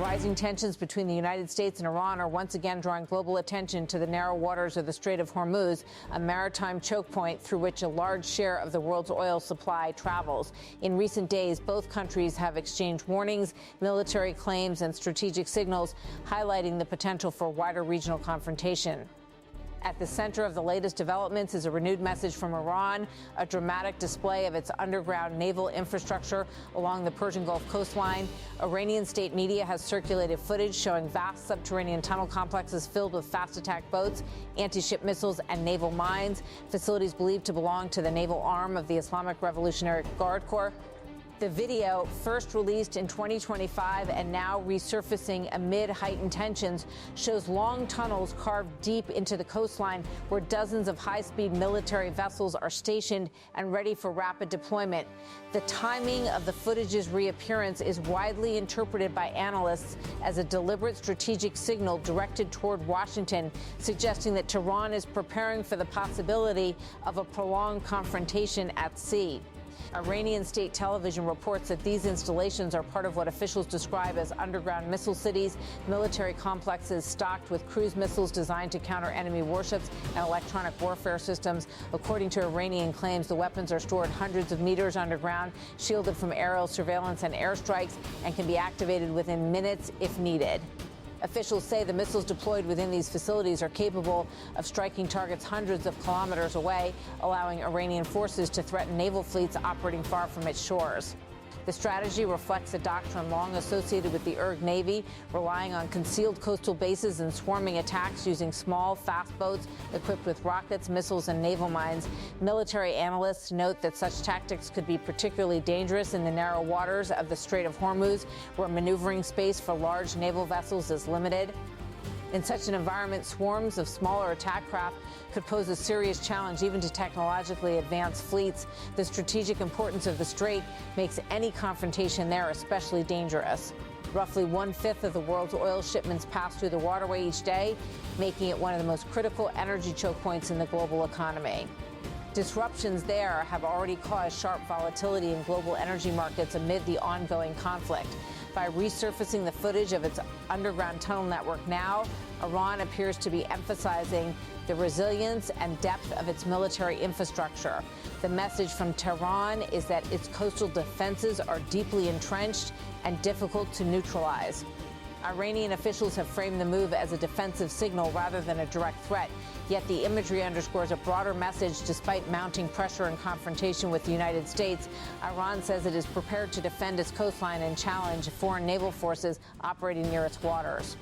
Rising tensions between the United States and Iran are once again drawing global attention to the narrow waters of the Strait of Hormuz, a maritime choke point through which a large share of the world's oil supply travels. In recent days, both countries have exchanged warnings, military claims, and strategic signals, highlighting the potential for wider regional confrontation. At the center of the latest developments is a renewed message from Iran, a dramatic display of its underground naval infrastructure along the Persian Gulf coastline. Iranian state media has circulated footage showing vast subterranean tunnel complexes filled with fast attack boats, anti-ship missiles, and naval mines, facilities believed to belong to the naval arm of the Islamic Revolutionary Guard Corps. The video, first released in 2025 and now resurfacing amid heightened tensions, shows long tunnels carved deep into the coastline where dozens of high-speed military vessels are stationed and ready for rapid deployment. The timing of the footage's reappearance is widely interpreted by analysts as a deliberate strategic signal directed toward Washington, suggesting that Tehran is preparing for the possibility of a prolonged confrontation at sea. Iranian state television reports that these installations are part of what officials describe as underground missile cities, military complexes stocked with cruise missiles designed to counter enemy warships and electronic warfare systems. According to Iranian claims, the weapons are stored hundreds of meters underground, shielded from aerial surveillance and airstrikes, and can be activated within minutes if needed. Officials say the missiles deployed within these facilities are capable of striking targets hundreds of kilometers away, allowing Iranian forces to threaten naval fleets operating far from its shores. The strategy reflects a doctrine long associated with the IRGC Navy, relying on concealed coastal bases and swarming attacks using small, fast boats equipped with rockets, missiles, and naval mines. Military analysts note that such tactics could be particularly dangerous in the narrow waters of the Strait of Hormuz, where maneuvering space for large naval vessels is limited. In such an environment, swarms of smaller attack craft could pose a serious challenge even to technologically advanced fleets. The strategic importance of the strait makes any confrontation there especially dangerous. Roughly one-fifth of the world's oil shipments pass through the waterway each day, making it one of the most critical energy choke points in the global economy. Disruptions there have already caused sharp volatility in global energy markets amid the ongoing conflict. By resurfacing the footage of its underground tunnel network now, Iran appears to be emphasizing the resilience and depth of its military infrastructure. The message from Tehran is that its coastal defenses are deeply entrenched and difficult to neutralize. Iranian officials have framed the move as a defensive signal rather than a direct threat. Yet the imagery underscores a broader message. Despite mounting pressure and confrontation with the United States, Iran says it is prepared to defend its coastline and challenge foreign naval forces operating near its waters.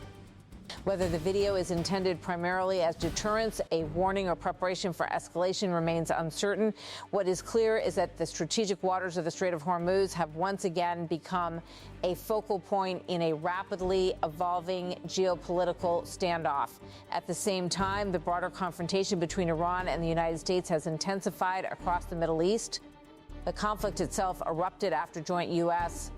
Whether the video is intended primarily as deterrence, a warning, or preparation for escalation remains uncertain. What is clear is that the strategic waters of the Strait of Hormuz have once again become a focal point in a rapidly evolving geopolitical standoff. At the same time, the broader confrontation between Iran and the United States has intensified across the Middle East. The conflict itself erupted after joint U.S.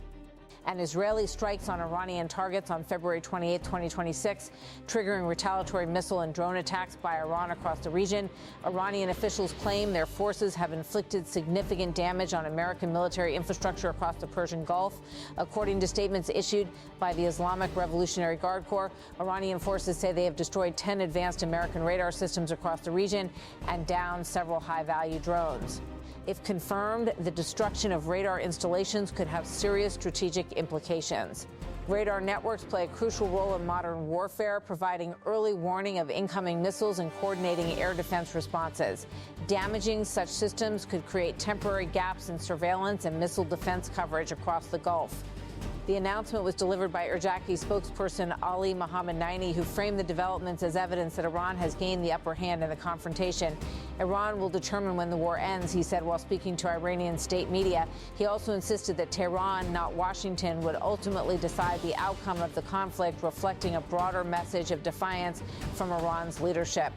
and Israeli strikes on Iranian targets on February 28, 2026, triggering retaliatory missile and drone attacks by Iran across the region. Iranian officials claim their forces have inflicted significant damage on American military infrastructure across the Persian Gulf. According to statements issued by the Islamic Revolutionary Guard Corps, Iranian forces say they have destroyed 10 advanced American radar systems across the region and downed several high-value drones. If confirmed, the destruction of radar installations could have serious strategic implications. Radar networks play a crucial role in modern warfare, providing early warning of incoming missiles and coordinating air defense responses. Damaging such systems could create temporary gaps in surveillance and missile defense coverage across the Gulf. The announcement was delivered by IRGC spokesperson Ali Mohammed Naini, who framed the developments as evidence that Iran has gained the upper hand in the confrontation. Iran will determine when the war ends, he said while speaking to Iranian state media. He also insisted that Tehran, not Washington, would ultimately decide the outcome of the conflict, reflecting a broader message of defiance from Iran's leadership.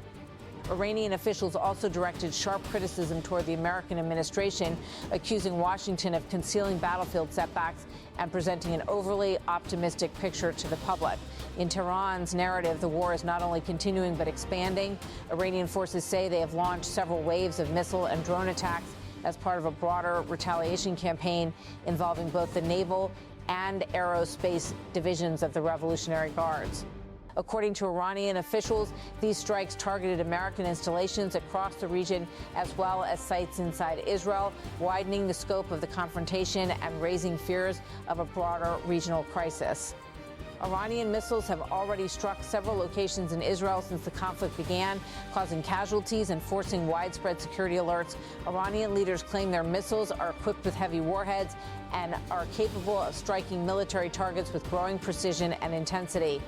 Iranian officials also directed sharp criticism toward the American administration, accusing Washington of concealing battlefield setbacks and presenting an overly optimistic picture to the public. In Tehran's narrative, the war is not only continuing but expanding. Iranian forces say they have launched several waves of missile and drone attacks as part of a broader retaliation campaign involving both the naval and aerospace divisions of the Revolutionary Guards. According to Iranian officials, these strikes targeted American installations across the region as well as sites inside Israel, widening the scope of the confrontation and raising fears of a broader regional crisis. Iranian missiles have already struck several locations in Israel since the conflict began, causing casualties and forcing widespread security alerts. Iranian leaders claim their missiles are equipped with heavy warheads and are capable of striking military targets with growing precision and intensity.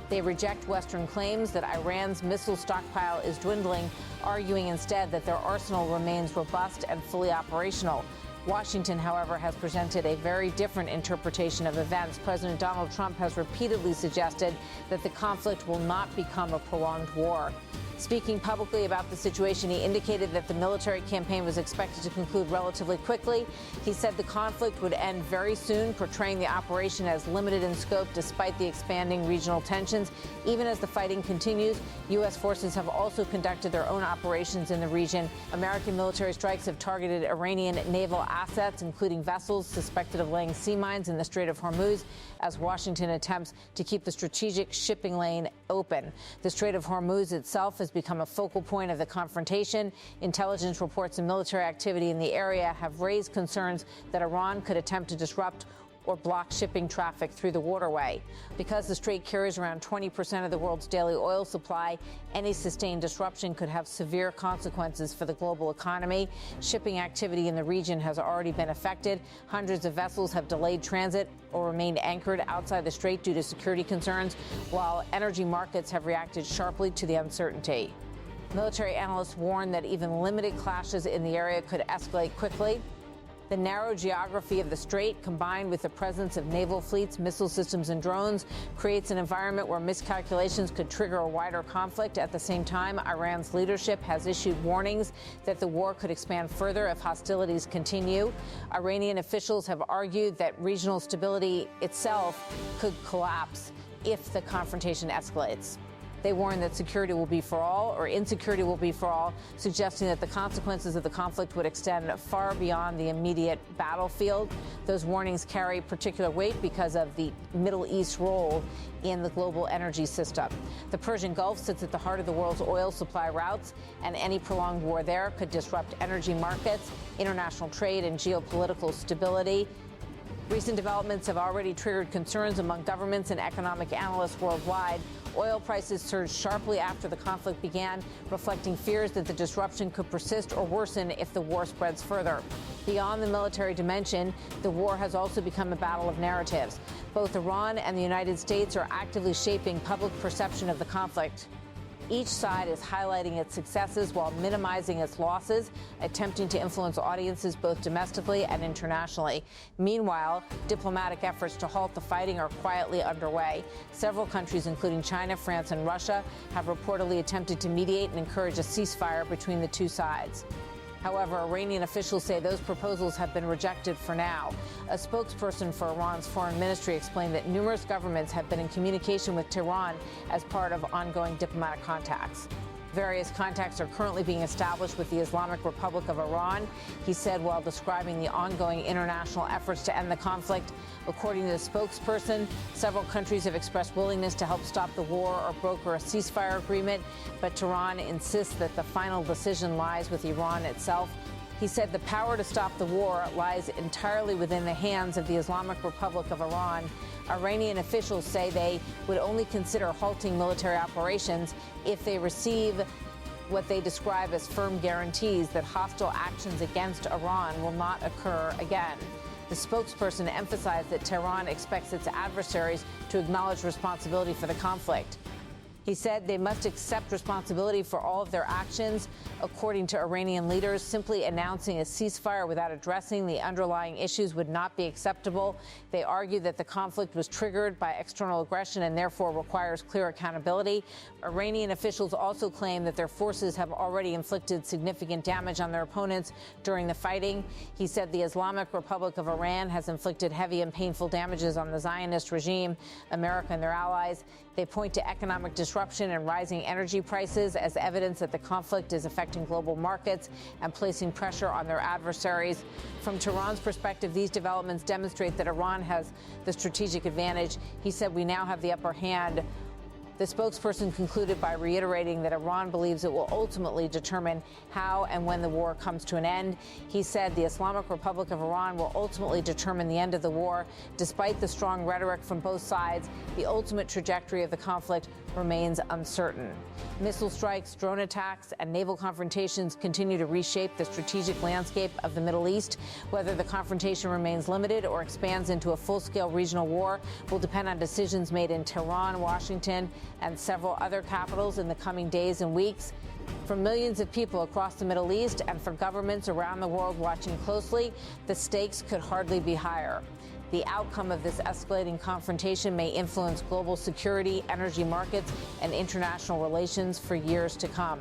They reject Western claims that Iran's missile stockpile is dwindling, arguing instead that their arsenal remains robust and fully operational. Washington, however, has presented a very different interpretation of events. President Donald Trump has repeatedly suggested that the conflict will not become a prolonged war. Speaking publicly about the situation, he indicated that the military campaign was expected to conclude relatively quickly. He said the conflict would end very soon, portraying the operation as limited in scope despite the expanding regional tensions. Even as the fighting continues, U.S. forces have also conducted their own operations in the region. American military strikes have targeted Iranian naval assets, including vessels suspected of laying sea mines in the Strait of Hormuz, as Washington attempts to keep the strategic shipping lane open. The Strait of Hormuz itself has become a focal point of the confrontation. Intelligence reports and military activity in the area have raised concerns that Iran could attempt to disrupt or block shipping traffic through the waterway. Because the strait carries around 20% of the world's daily oil supply, any sustained disruption could have severe consequences for the global economy. Shipping activity in the region has already been affected. Hundreds of vessels have delayed transit or remained anchored outside the strait due to security concerns, while energy markets have reacted sharply to the uncertainty. Military analysts warn that even limited clashes in the area could escalate quickly. The narrow geography of the strait, combined with the presence of naval fleets, missile systems, and drones, creates an environment where miscalculations could trigger a wider conflict. At the same time, Iran's leadership has issued warnings that the war could expand further if hostilities continue. Iranian officials have argued that regional stability itself could collapse if the confrontation escalates. They warn that security will be for all, or insecurity will be for all, suggesting that the consequences of the conflict would extend far beyond the immediate battlefield. Those warnings carry particular weight because of the Middle East's role in the global energy system. The Persian Gulf sits at the heart of the world's oil supply routes, and any prolonged war there could disrupt energy markets, international trade, and geopolitical stability. Recent developments have already triggered concerns among governments and economic analysts worldwide. Oil prices surged sharply after the conflict began, reflecting fears that the disruption could persist or worsen if the war spreads further. Beyond the military dimension, the war has also become a battle of narratives. Both Iran and the United States are actively shaping public perception of the conflict. Each side is highlighting its successes while minimizing its losses, attempting to influence audiences both domestically and internationally. Meanwhile, diplomatic efforts to halt the fighting are quietly underway. Several countries, including China, France, and Russia, have reportedly attempted to mediate and encourage a ceasefire between the two sides. However, Iranian officials say those proposals have been rejected for now. A spokesperson for Iran's foreign ministry explained that numerous governments have been in communication with Tehran as part of ongoing diplomatic contacts. Various contacts are currently being established with the Islamic Republic of Iran, he said while describing the ongoing international efforts to end the conflict. According to the spokesperson, several countries have expressed willingness to help stop the war or broker a ceasefire agreement, but Tehran insists that the final decision lies with Iran itself. He said the power to stop the war lies entirely within the hands of the Islamic Republic of Iran. Iranian officials say they would only consider halting military operations if they receive what they describe as firm guarantees that hostile actions against Iran will not occur again. The spokesperson emphasized that Tehran expects its adversaries to acknowledge responsibility for the conflict. He said they must accept responsibility for all of their actions. According to Iranian leaders, simply announcing a ceasefire without addressing the underlying issues would not be acceptable. They argue that the conflict was triggered by external aggression and therefore requires clear accountability. Iranian officials also claim that their forces have already inflicted significant damage on their opponents during the fighting. He said the Islamic Republic of Iran has inflicted heavy and painful damages on the Zionist regime, America, and their allies. They point to economic disruption disruption and rising energy prices as evidence that the conflict is affecting global markets and placing pressure on their adversaries. From Tehran's perspective, these developments demonstrate that Iran has the strategic advantage. He said, "We now have the upper hand." The spokesperson concluded by reiterating that Iran believes it will ultimately determine how and when the war comes to an end. He said the Islamic Republic of Iran will ultimately determine the end of the war. Despite the strong rhetoric from both sides, the ultimate trajectory of the conflict remains uncertain. Missile strikes, drone attacks, and naval confrontations continue to reshape the strategic landscape of the Middle East. Whether the confrontation remains limited or expands into a full-scale regional war will depend on decisions made in Tehran, Washington, and several other capitals in the coming days and weeks. For millions of people across the Middle East and for governments around the world watching closely, the stakes could hardly be higher. The outcome of this escalating confrontation may influence global security, energy markets, and international relations for years to come.